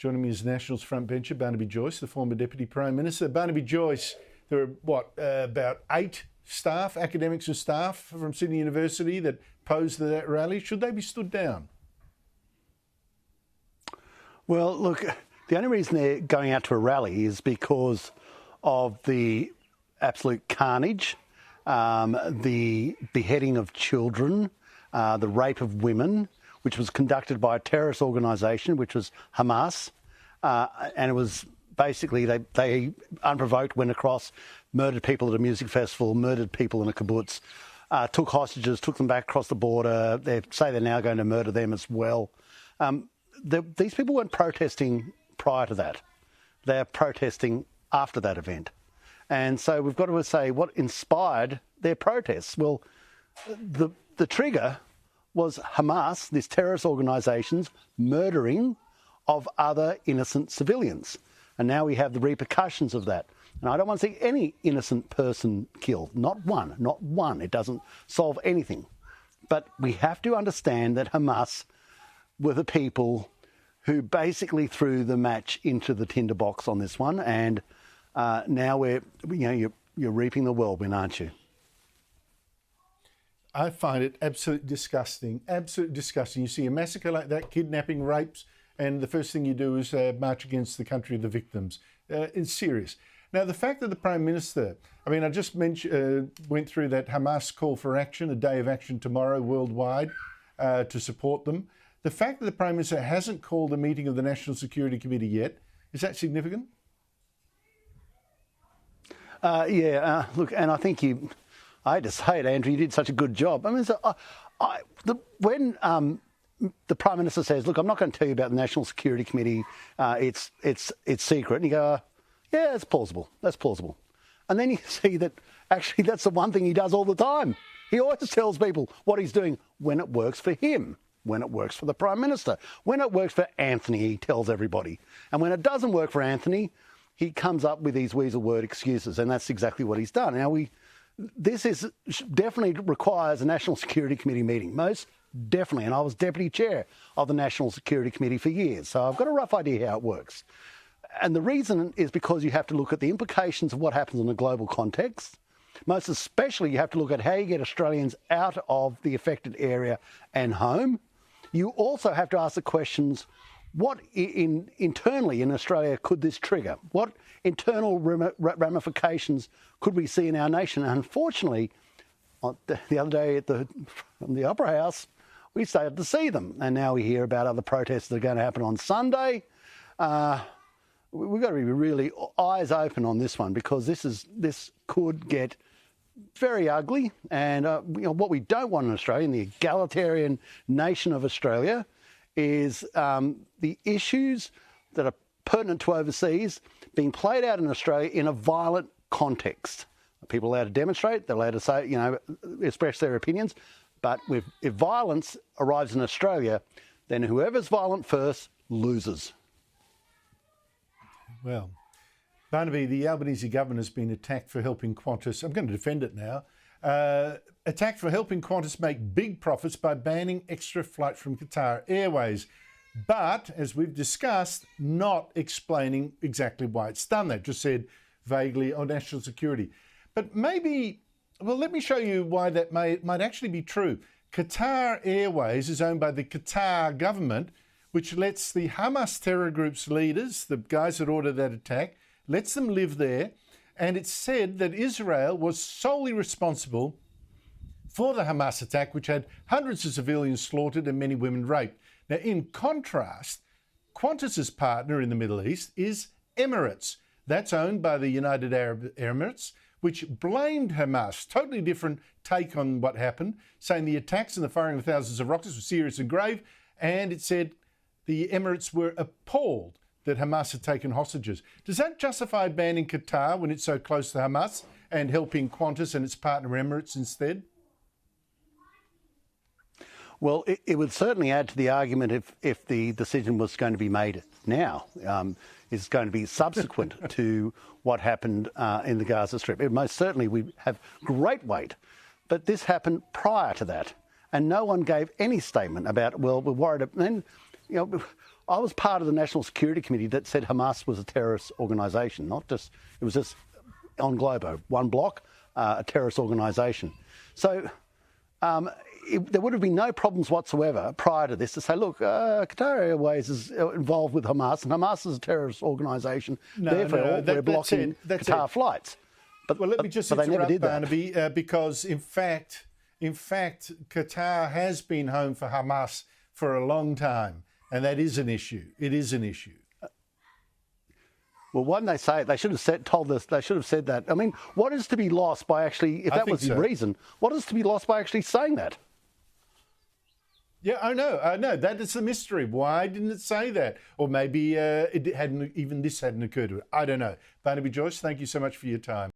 Joining me is Nationals frontbencher Barnaby Joyce, the former Deputy Prime Minister. Barnaby Joyce, there are, about 8 staff, academics and staff from Sydney University that posed at that rally. Should they be stood down? Well, look, the only reason they're going out to a rally is because of the absolute carnage, the beheading of children, the rape of women, which was conducted by a terrorist organisation, which was Hamas. And it was basically, they unprovoked went across, murdered people at a music festival, murdered people in a kibbutz, took hostages, took them back across the border. They say they're now going to murder them as well. These people weren't protesting prior to that. They're protesting after that event. And so we've got to say what inspired their protests. Well, the trigger was Hamas, this terrorist organisation's murdering of other innocent civilians. And now we have the repercussions of that. And I don't want to see any innocent person killed. Not one, not one. It doesn't solve anything. But we have to understand that Hamas were the people who basically threw the match into the tinderbox on this one. And now you're reaping the whirlwind, aren't you? I find it absolutely disgusting, absolutely disgusting. You see a massacre like that, kidnapping, rapes, and the first thing you do is march against the country of the victims. It's serious. Now, the fact that the Prime Minister, I just went through that Hamas call for action, a day of action tomorrow worldwide to support them. The fact that the Prime Minister hasn't called a meeting of the National Security Committee yet, is that significant? Look, and I think I hate to say it, Andrew, you did such a good job. When the Prime Minister says, look, I'm not going to tell you about the National Security Committee, it's secret, and you go, yeah, it's plausible, that's plausible. And then you see that actually that's the one thing he does all the time. He always tells people what he's doing when it works for him, when it works for the Prime Minister. When it works for Anthony, he tells everybody. And when it doesn't work for Anthony, he comes up with these weasel-word excuses, and that's exactly what he's done. Now, this definitely requires a National Security Committee meeting, most definitely. And I was Deputy Chair of the National Security Committee for years, so I've got a rough idea how it works. And the reason is because you have to look at the implications of what happens in a global context. Most especially, you have to look at how you get Australians out of the affected area and home. You also have to ask the questions, what internally in Australia could this trigger? What internal ramifications could we see in our nation? And unfortunately, the other day from the Opera House, we started to see them. And now we hear about other protests that are going to happen on Sunday. We've got to be really eyes open on this one, because this could get very ugly. And what we don't want in Australia, in the egalitarian nation of Australia, is the issues that are pertinent to overseas being played out in Australia in a violent context. People are allowed to demonstrate, they're allowed to say, express their opinions, but if violence arrives in Australia, then whoever's violent first loses. Well, Barnaby, the Albanese government has been attacked for helping Qantas, I'm going to defend it now, attacked for helping Qantas make big profits by banning extra flights from Qatar Airways. But, as we've discussed, not explaining exactly why it's done that. Just said vaguely on national security. But let me show you why that might actually be true. Qatar Airways is owned by the Qatar government, which lets the Hamas terror group's leaders, the guys that ordered that attack, lets them live there. And it's said that Israel was solely responsible for the Hamas attack, which had hundreds of civilians slaughtered and many women raped. Now, in contrast, Qantas's partner in the Middle East is Emirates. That's owned by the United Arab Emirates, which blamed Hamas. Totally different take on what happened, saying the attacks and the firing of thousands of rockets were serious and grave. And it said the Emirates were appalled that Hamas had taken hostages. Does that justify banning Qatar when it's so close to Hamas and helping Qantas and its partner Emirates instead? Well, it would certainly add to the argument if the decision was going to be made now. It's going to be subsequent to what happened in the Gaza Strip. It most certainly we have great weight. But this happened prior to that. And no one gave any statement about, well, we're worried. And, I was part of the National Security Committee that said Hamas was a terrorist organisation, not just, it was just on Globo, one block, a terrorist organisation. So there would have been no problems whatsoever prior to this to say, look, Qatar Airways is involved with Hamas, and Hamas is a terrust organisation, therefore we're blocking Qatar flights. Well, let me just interrupt, Barnaby, because in fact, Qatar has been home for Hamas for a long time, and that is an issue. It is an issue. Well, why didn't they say it? They should have told us. They should have said that. I mean, what is to be lost by actually, if that was the reason, what is to be lost by actually saying that? Yeah, I know. That is the mystery. Why didn't it say that? Or maybe this hadn't occurred to it. I don't know. Barnaby Joyce, thank you so much for your time.